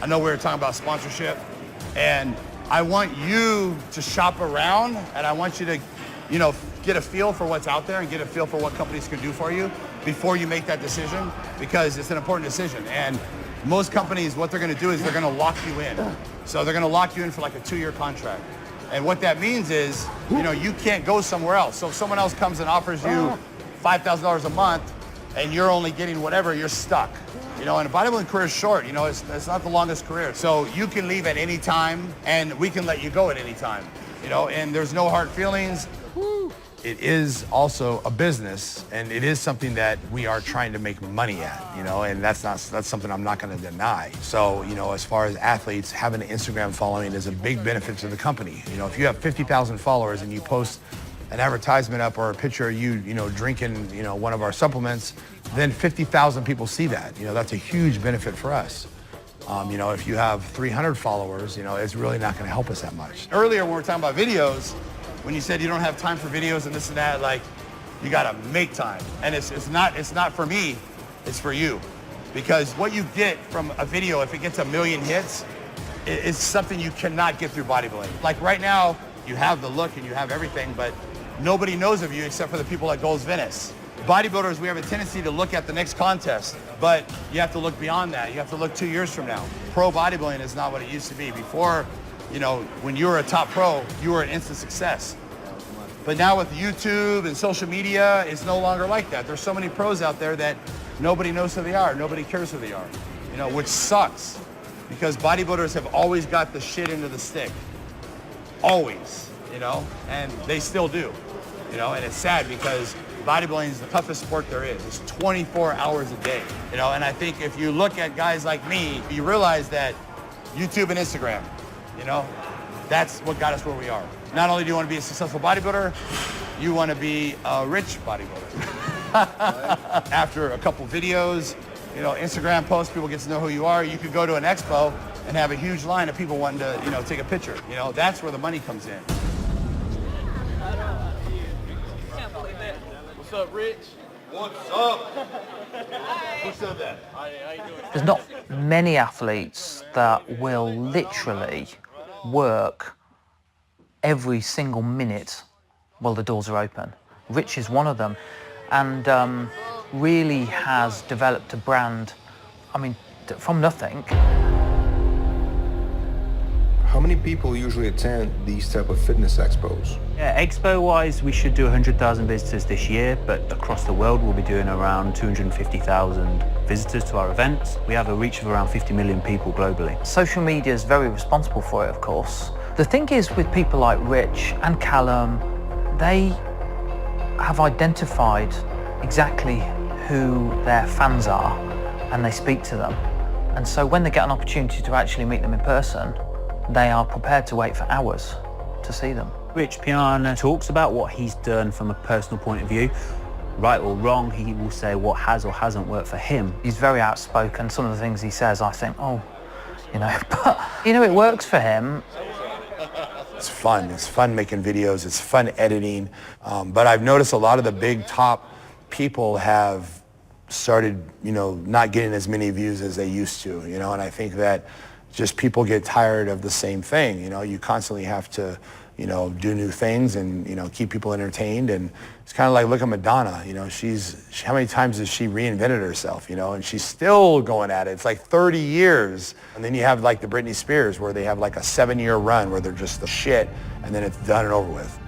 I know we were talking about sponsorship, and I want you to shop around, and I want you to, get a feel for what's out there and get a feel for what companies can do for you before you make that decision, because it's an important decision. And most companies, what they're gonna do is they're gonna lock you in. So they're gonna lock you in for like a 2-year contract. And what that means is, you can't go somewhere else. So if someone else comes and offers you $5,000 a month and you're only getting whatever, you're stuck. And a bodybuilding career is short, it's not the longest career. So you can leave at any time and we can let you go at any time, and there's no hard feelings. It is also a business, and it is something that we are trying to make money at, and that's something I'm not going to deny. So, as far as athletes, having an Instagram following is a big benefit to the company. If you have 50,000 followers and you post an advertisement up or a picture of you, drinking, one of our supplements, then 50,000 people see that. That's a huge benefit for us. If you have 300 followers, it's really not going to help us that much. Earlier, when we were talking about videos, when you said you don't have time for videos and this and that, like, you gotta make time. And it's not for me, it's for you. Because what you get from a video, if it gets 1 million hits, it's something you cannot get through bodybuilding. Like right now, you have the look and you have everything, but nobody knows of you except for the people at Gold's Venice. Bodybuilders, we have a tendency to look at the next contest, but you have to look beyond that. You have to look 2 years from now. Pro bodybuilding is not what it used to be. Before, when you were a top pro, you were an instant success. But now with YouTube and social media, it's no longer like that. There's so many pros out there that nobody knows who they are. Nobody cares who they are, which sucks, because bodybuilders have always got the shit into the stick. Always, and they still do, and it's sad because bodybuilding is the toughest sport there is. It's 24 hours a day, and I think if you look at guys like me, you realize that YouTube and Instagram, that's what got us where we are. Not only do you want to be a successful bodybuilder, you want to be a rich bodybuilder. After a couple videos, Instagram posts, people get to know who you are. You could go to an expo and have a huge line of people wanting to, take a picture. That's where the money comes in. Can't believe it. What's up, Rich? What's up? Who said that? How you doing? There's not many athletes that will literally work every single minute while the doors are open. Rich is one of them, and really has developed a brand, from nothing. How many people usually attend these type of fitness expos? Yeah, expo-wise, we should do 100,000 visitors this year, but across the world we'll be doing around 250,000 visitors to our events. We have a reach of around 50 million people globally. Social media is very responsible for it, of course. The thing is with people like Rich and Callum, they have identified exactly who their fans are, and they speak to them. And so when they get an opportunity to actually meet them in person, they are prepared to wait for hours to see them. Rich Piana talks about what he's done from a personal point of view. Right or wrong, he will say what has or hasn't worked for him. He's very outspoken. Some of the things he says, I think, but, it works for him. It's fun. It's fun making videos. It's fun editing. But I've noticed a lot of the big top people have started, not getting as many views as they used to, and I think that just people get tired of the same thing. You constantly have to, do new things and, keep people entertained. And it's kind of like, look at Madonna, how many times has she reinvented herself, and she's still going at it. It's like 30 years. And then you have like the Britney Spears where they have like a 7-year run where they're just the shit and then it's done and over with.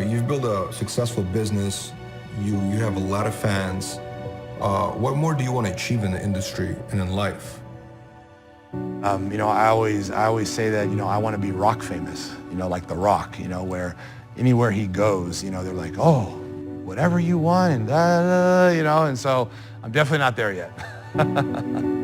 You've built a successful business. You have a lot of fans. What more do you want to achieve in the industry and in life? I always say that, I want to be rock famous, like The Rock, where anywhere he goes, they're like, oh, whatever you want, and and so I'm definitely not there yet.